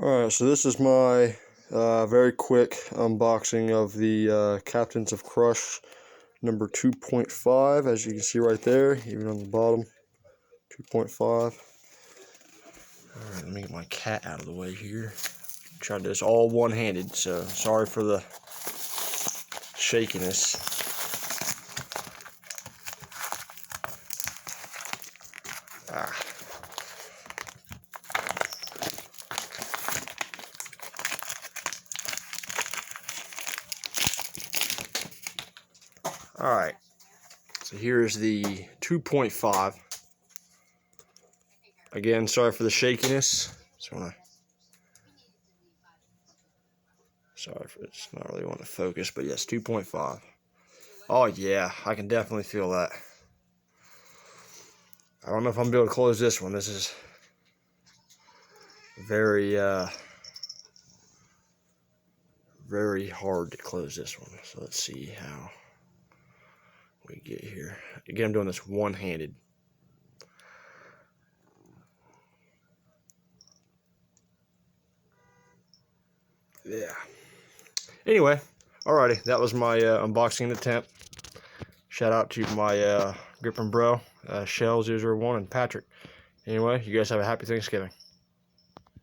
Alright, so this is my very quick unboxing of the Captains of Crush number 2.5, as you can see right there, even on the bottom, 2.5. Alright, let me get my cat out of the way here. Try to do this all one-handed, so sorry for the shakiness. Alright, so here's the 2.5. Again, sorry for the shakiness. Sorry for it's not really wanting to focus, but yes, 2.5. Oh yeah, I can definitely feel that. I don't know if I'm gonna be able to close this one. This is very very hard to close this one. So let's see how we get here. Again, I'm doing this one-handed. Yeah. Anyway, alrighty, that was my unboxing attempt. Shout out to my gripping bro, Shell001 and Patrick. Anyway, you guys have a happy Thanksgiving.